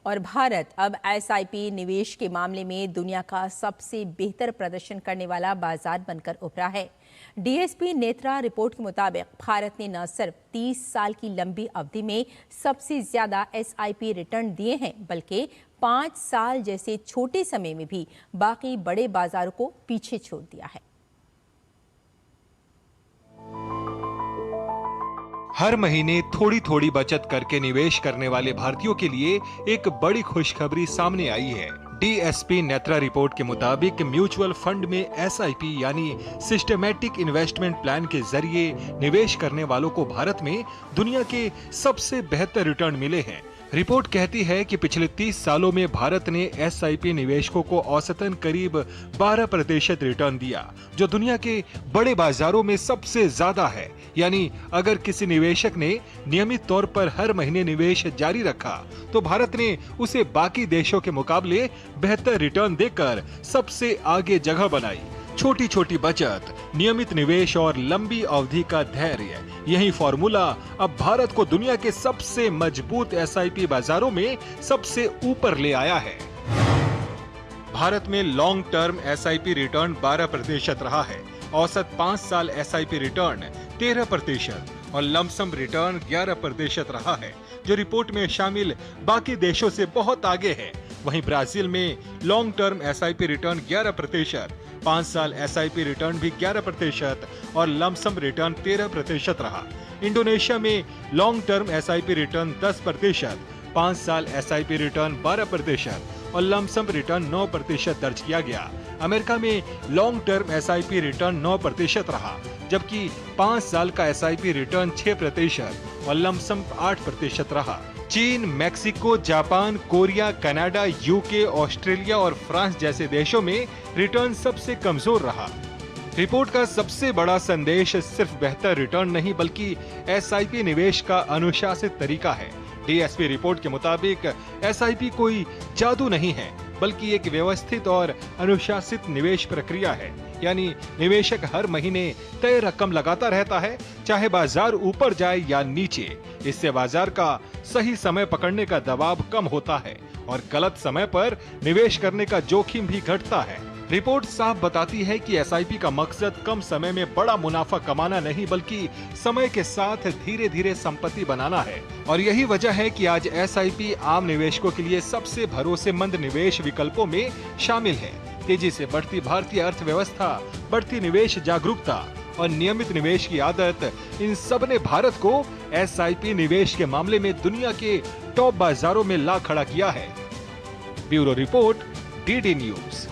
और भारत अब एसआईपी निवेश के मामले में दुनिया का सबसे बेहतर प्रदर्शन करने वाला बाजार बनकर उभरा है। डीएसपी नेत्रा रिपोर्ट के मुताबिक भारत ने न सिर्फ 30 साल की लंबी अवधि में सबसे ज्यादा एसआईपी रिटर्न दिए हैं, बल्कि 5 साल जैसे छोटे समय में भी बाकी बड़े बाजारों को पीछे छोड़ दिया है। हर महीने थोड़ी थोड़ी बचत करके निवेश करने वाले भारतीयों के लिए एक बड़ी खुशखबरी सामने आई है। डीएसपी नेत्रा रिपोर्ट के मुताबिक म्यूचुअल फंड में एसआईपी यानी सिस्टमैटिक इन्वेस्टमेंट प्लान के जरिए निवेश करने वालों को भारत में दुनिया के सबसे बेहतर रिटर्न मिले हैं। रिपोर्ट कहती है कि पिछले 30 सालों में भारत ने एसआईपी निवेशकों को औसतन करीब 12% रिटर्न दिया, जो दुनिया के बड़े बाजारों में सबसे ज्यादा है। यानी अगर किसी निवेशक ने नियमित तौर पर हर महीने निवेश जारी रखा तो भारत ने उसे बाकी देशों के मुकाबले बेहतर रिटर्न देकर सबसे आगे जगह बनाई। छोटी छोटी बचत, नियमित निवेश और लंबी अवधि का धैर्य, यही फॉर्मूला अब भारत को दुनिया के सबसे मजबूत एसआईपी बाजारों में सबसे ऊपर ले आया है। भारत में लॉन्ग टर्म एसआईपी रिटर्न 12% रहा है, औसत 5 साल एसआईपी रिटर्न 13% और लमसम रिटर्न 11% रहा है, जो रिपोर्ट में शामिल बाकी देशों से बहुत आगे है। वहीं ब्राजील में लॉन्ग टर्म एसआईपी रिटर्न 11%, 5 साल एसआईपी रिटर्न भी 11% और लमसम रिटर्न 13% रहा। इंडोनेशिया में लॉन्ग टर्म एसआईपी रिटर्न 10%, 5 साल एसआईपी रिटर्न 12% और लमसम रिटर्न 9% दर्ज किया गया। अमेरिका में लॉन्ग टर्म एसआईपी रिटर्न 9% रहा, जबकि 5 साल का एसआईपी रिटर्न 6% और लमसम 8% रहा। चीन, Mexico, Japan, Korea, Canada, UK, Australia और फ्रांस जैसे देशों में रिटर्न सबसे कमजोर रहा। रिपोर्ट का सबसे बड़ा संदेश सिर्फ बेहतर रिटर्न नहीं बल्कि एसआईपी निवेश का अनुशासित तरीका है। डीएसपी रिपोर्ट के मुताबिक एसआईपी कोई जादू नहीं है, बल्कि एक व्यवस्थित और अनुशासित निवेश प्रक्रिया है। यानी निवेशक हर महीने तय रकम लगाता रहता है, चाहे बाजार ऊपर जाए या नीचे। इससे बाजार का सही समय पकड़ने का दबाव कम होता है और गलत समय पर निवेश करने का जोखिम भी घटता है। रिपोर्ट साफ बताती है कि एसआईपी का मकसद कम समय में बड़ा मुनाफा कमाना नहीं, बल्कि समय के साथ धीरे धीरे संपत्ति बनाना है। और यही वजह है कि आज एसआईपी आम निवेशकों के लिए सबसे भरोसेमंद निवेश विकल्पों में शामिल है। तेजी से बढ़ती भारतीय अर्थव्यवस्था, बढ़ती निवेश जागरूकता और नियमित निवेश की आदत, इन सब ने भारत को एसआईपी निवेश के मामले में दुनिया के टॉप बाजारों में ला खड़ा किया है। Bureau report, DD news.